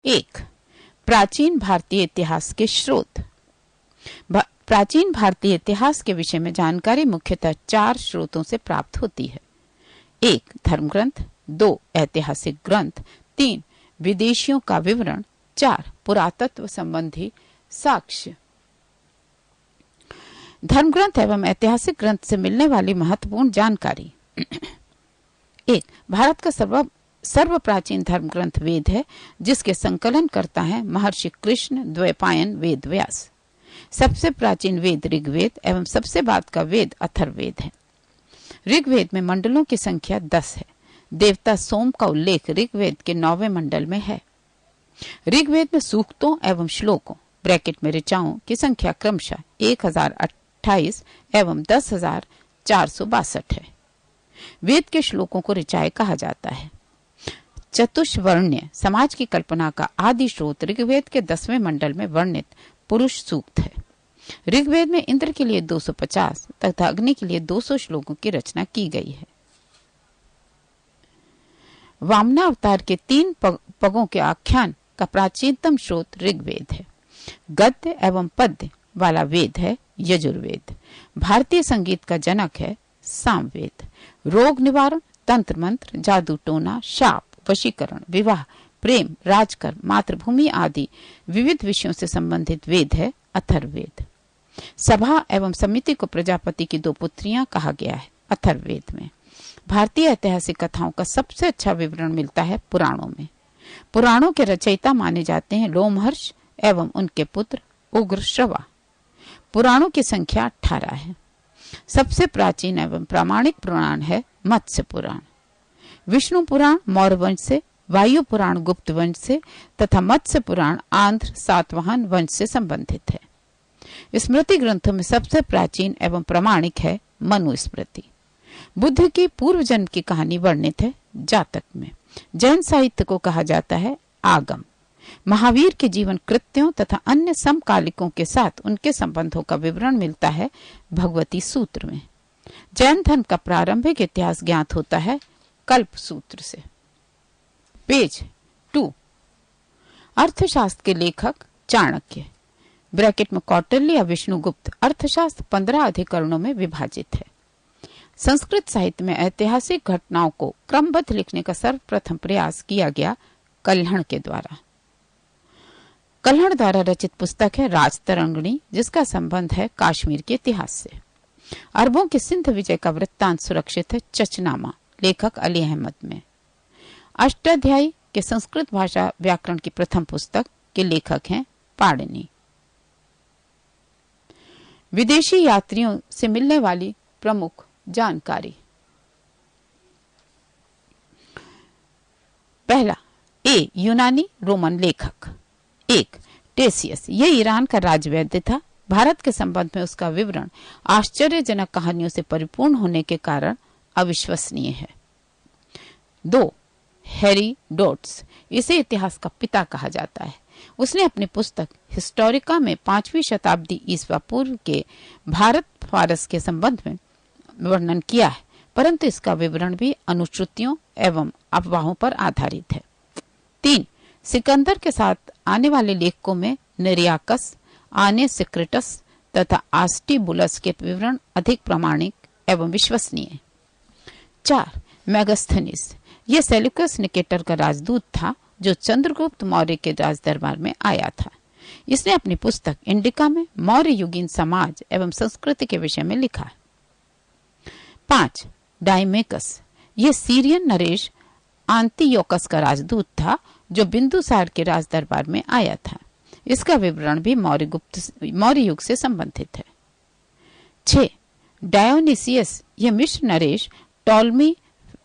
एक, प्राचीन भारतीय इतिहास के स्रोत। प्राचीन भारतीय इतिहास के विषय में जानकारी मुख्यतः 4 स्रोतों से प्राप्त होती है। 1, धर्म ग्रंथ। 2, ऐतिहासिक ग्रंथ। 3, विदेशियों का विवरण। 4, पुरातत्व संबंधी साक्ष्य। धर्म ग्रंथ एवं ऐतिहासिक ग्रंथ से मिलने वाली महत्वपूर्ण जानकारी। 1, भारत का सर्व प्राचीन धर्म ग्रंथ वेद है, जिसके संकलन करता है महर्षि कृष्ण द्वैपायन वेद व्यास। सबसे प्राचीन वेद ऋग्वेद एवं सबसे बाद का वेद अथर्ववेद है। ऋग्वेद में मंडलों की संख्या 10 है। देवता सोम का उल्लेख ऋग्वेद के 9वें मंडल में है। ऋग्वेद में सूक्तों एवं श्लोकों ब्रैकेट में ऋचाओं की संख्या क्रमशः 1028 एवं 10,462 है। वेद के श्लोकों को ऋचाएं कहा जाता है। चतुष्वर्ण्य समाज की कल्पना का आदि स्रोत ऋग्वेद के 10वें मंडल में वर्णित पुरुष सूक्त है। ऋग्वेद में इंद्र के लिए 250 तथा अग्नि के लिए 200 श्लोकों की रचना की गई है। वामनावतार के 3 पगों के आख्यान का प्राचीनतम स्रोत ऋग्वेद है। गद्य एवं पद्य वाला वेद है यजुर्वेद। भारतीय संगीत का जनक है सामवेद। रोग निवारण, तंत्र मंत्र, जादू टोना, शाप, वशीकरण, विवाह, प्रेम, राजकर्म, मातृभूमि आदि विविध विषयों से संबंधित वेद है अथर्ववेद। सभा एवं समिति को प्रजापति की 2 पुत्रियां कहा गया है अथर्ववेद में। भारतीय ऐतिहासिक कथाओं का सबसे अच्छा विवरण मिलता है पुराणों में। पुराणों के रचयिता माने जाते हैं लोमहर्ष एवं उनके पुत्र उग्रश्रवा। पुराणों की संख्या 18 है। सबसे प्राचीन एवं प्रामाणिक पुराण है मत्स्य पुराण। विष्णु पुराण मौर्य वंश से, वायु पुराण गुप्त वंश से तथा मत्स्य पुराण आंध्र सातवाहन वंश से संबंधित है। स्मृति ग्रंथों में सबसे प्राचीन एवं प्रामाणिक है मनुस्मृति। बुद्ध की पूर्व जन्म की कहानी वर्णित है जातक में। जैन साहित्य को कहा जाता है आगम। महावीर के जीवन कृत्यों तथा अन्य समकालिकों के साथ उनके संबंधों का विवरण मिलता है भगवती सूत्र में। जैन धर्म का प्रारंभिक इतिहास ज्ञात होता है कल्प सूत्र से। पेज 2, अर्थशास्त्र के लेखक चाणक्य ब्रैकेट में कौटिल्य या विष्णुगुप्त। अर्थशास्त्र 15 अधिकरणों में विभाजित है। संस्कृत साहित्य में ऐतिहासिक घटनाओं को क्रमबद्ध लिखने का सर्वप्रथम प्रयास किया गया कल्हण के द्वारा। कल्हण द्वारा रचित पुस्तक है राजतरंगिणी, जिसका संबंध है कश्मीर के इतिहास से। अरबों के सिंध विजय का वृत्तांत सुरक्षित है चचनामा, लेखक अली अहमद में। अष्टाध्यायी के संस्कृत भाषा व्याकरण की प्रथम पुस्तक के लेखक हैं पाणिनि। विदेशी यात्रियों से मिलने वाली प्रमुख जानकारी। पहला, यूनानी रोमन लेखक। 1, टेसियस। यह ईरान का राजवैद्य था। भारत के संबंध में उसका विवरण आश्चर्यजनक कहानियों से परिपूर्ण होने के कारण अविश्वसनीय है। 2, हेरोडोटस। इसे इतिहास का पिता कहा जाता है। उसने अपनी पुस्तक हिस्टोरिका में 5वीं शताब्दी ईसा पूर्व के भारत फारस के संबंध में वर्णन किया है, परंतु इसका विवरण भी अनुश्रुतियों एवं अफवाहों पर आधारित है। 3, सिकंदर के साथ आने वाले लेखकों में निरियाकस, आने सिक्रेटस तथा आस्टिबुलस के विवरण अधिक प्रामाणिक एवं विश्वसनीय है। 4, मेगास्थनीज। यह सेल्यूकस निकेटर का राजदूत था जो चंद्रगुप्त मौर्य के राज दरबार में आया था। इसने अपनी पुस्तक इंडिका में मौर्य युगीन समाज एवं संस्कृति के विषय में लिखा है। 5, डाइमेकस। यह सीरियन नरेश आंतियोकस का राजदूत था जो बिंदुसार के राज दरबार में आया था। इसका विवरण भी मौर्य युग से संबंधित है। 6, डायोनिसियस। यह मिस्र नरेश टॉलमी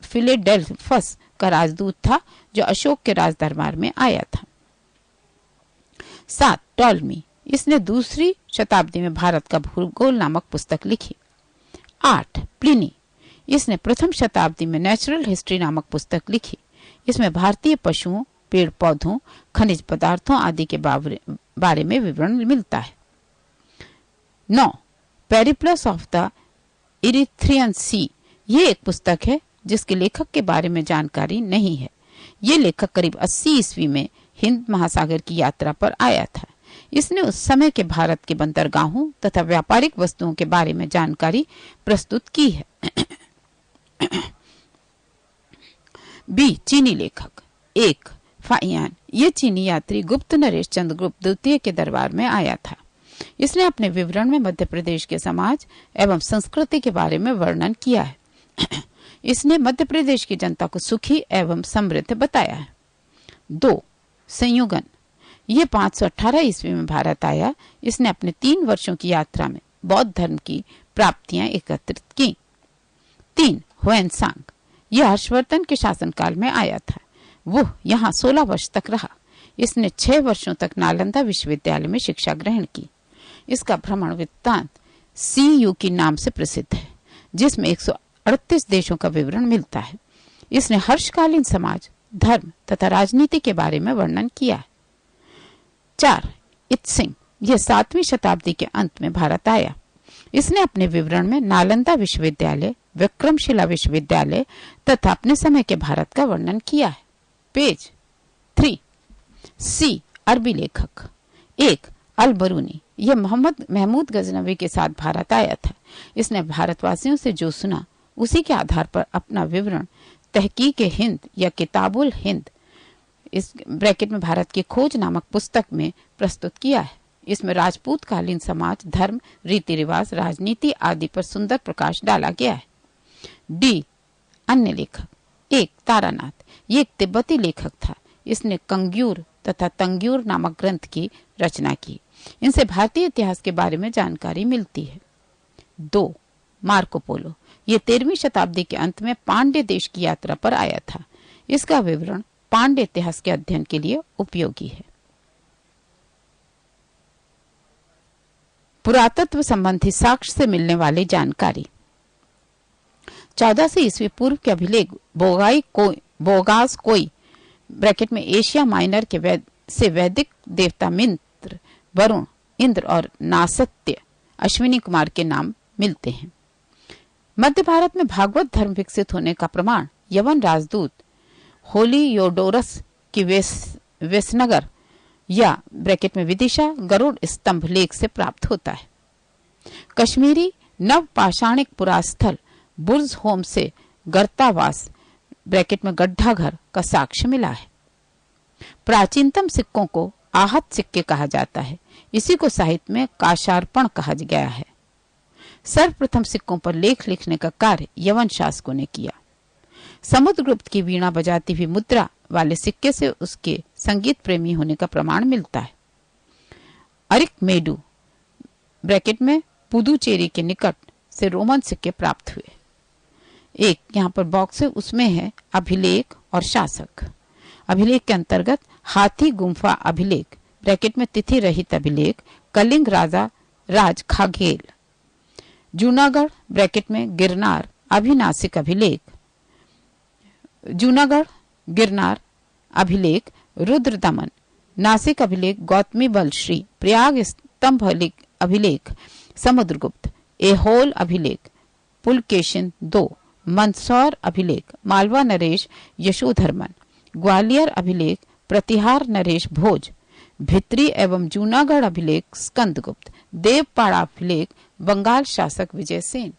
फिलेडेल्फस का राजदूत था जो अशोक के राज दरबार में आया था। 7, टॉलमी। इसने 2री शताब्दी में भारत का भूगोल नामक पुस्तक लिखी। 8, प्लिनी। इसने प्रथम शताब्दी में नेचुरल हिस्ट्री नामक पुस्तक लिखी। इसमें भारतीय पशुओं, पेड़ पौधों, खनिज पदार्थों आदि के बारे में विवरण मिलता है। 9, पेरिप्लस ऑफ द इरिथ्रियन सी। ये एक पुस्तक है जिसके लेखक के बारे में जानकारी नहीं है। ये लेखक करीब 80 ईस्वी में हिंद महासागर की यात्रा पर आया था। इसने उस समय के भारत के बंदरगाहों तथा व्यापारिक वस्तुओं के बारे में जानकारी प्रस्तुत की है। बी, चीनी लेखक। 1, फाहियान। ये चीनी यात्री गुप्त नरेश चंद्रगुप्त द्वितीय के दरबार में आया था। इसने अपने विवरण में मध्य प्रदेश के समाज एवं संस्कृति के बारे में वर्णन किया है। इसने मध्य प्रदेश की जनता को सुखी एवं समृद्ध बताया है। 2, संयुगन। ये 518 ईस्वी में भारत आया। इसने अपने 3 वर्षों की यात्रा में बौद्ध धर्म की प्राप्तियां एकत्रित की। 3, हुएनसांग। यह हर्षवर्धन के शासनकाल में आया था। वो यहाँ 16 वर्ष तक रहा। इसने 6 वर्षों तक नालंदा विश्वविद्यालय में शिक्षा ग्रहण की। इसका भ्रमण वृत्तांत CU के नाम से प्रसिद्ध है, जिसमें 138 देशों का विवरण मिलता है। इसने हर्षकालीन समाज, धर्म तथा राजनीति के बारे में वर्णन किया है। 4, इत्सिंग। यह 7वीं शताब्दी के अंत में भारत आया। इसने अपने विवरण में नालंदा विश्वविद्यालय, विक्रमशिला विश्वविद्यालय तथा अपने समय के भारत का वर्णन किया है। पेज 3, C, अरबी लेखक। 1, अल बरूनी। यह मोहम्मद महमूद गजनवी के साथ भारत आया था। इसने भारतवासियों से जो सुना उसी के आधार पर अपना विवरण तहकीक हिंद या किताबुल हिंद, इस ब्रैकेट में भारत की खोज नामक पुस्तक में प्रस्तुत किया है। इसमें राजपूत कालीन समाज, धर्म, रीति रिवाज, राजनीति आदि पर सुंदर प्रकाश डाला गया है। डी, अन्य लेखक। 1, तारानाथ। ये एक तिब्बती लेखक था। इसने कंग्यूर तथा तंग्यूर नामक ग्रंथ की रचना की। इनसे भारतीय इतिहास के बारे में जानकारी मिलती है। 2, मार्को पोलो। ये 13वीं शताब्दी के अंत में पांड्य देश की यात्रा पर आया था। इसका विवरण पांड्य इतिहास के अध्ययन के लिए उपयोगी है। पुरातत्व संबंधी साक्ष्य से मिलने वाली जानकारी। 1400 ईस्वी पूर्व के अभिलेख बोगास कोई ब्रैकेट में एशिया माइनर के वैदिक देवता मित्र, वरुण, इंद्र और नासत्य अश्विनी कुमार के नाम मिलते हैं। मध्य भारत में भागवत धर्म विकसित होने का प्रमाण यवन राजदूत होलियोडोरस की वेसनगर या ब्रैकेट में विदिशा गरुड़ स्तंभ लेख से प्राप्त होता है। कश्मीरी नवपाषाणिक पुरास्थल बुर्ज होम से गर्तावास ब्रैकेट में गड्ढा घर का साक्ष्य मिला है। प्राचीनतम सिक्कों को आहत सिक्के कहा जाता है। इसी को साहित्य में काशार्पण कहा गया है। सर्वप्रथम सिक्कों पर लेख लिखने का कार्य यवन शासकों ने किया। समुद्रगुप्त की वीणा बजाती हुई मुद्रा वाले सिक्के से उसके संगीत प्रेमी होने का प्रमाण मिलता है। अरिक मेडू ब्रैकेट में पुदुचेरी के निकट से रोमन सिक्के प्राप्त हुए। एक यहाँ पर बॉक्स है, उसमें है अभिलेख और शासक। अभिलेख के अंतर्गत हाथी गुम्फा अभिलेख ब्रैकेट में तिथि रहित अभिलेख, कलिंग राज खागेल, जूनागढ़ ब्रैकेट में गिरनार अभिनासिक अभिलेख, जूनागढ़ गिरनार अभिलेख, रुद्र दमन नासिक अभिलेख, गौतमी बलश्री प्रयाग स्तंभ अभिलेख, समुद्रगुप्त एहोल अभिलेख, पुलकेशिन 2 मंदसौर अभिलेख, मालवा नरेश यशोधर्मन, ग्वालियर अभिलेख, प्रतिहार नरेश भोज, भित्री एवं जूनागढ़ अभिलेख स्कंदगुप्त, देवपाड़ा अभिलेख, बंगाल शासक विजय सेन।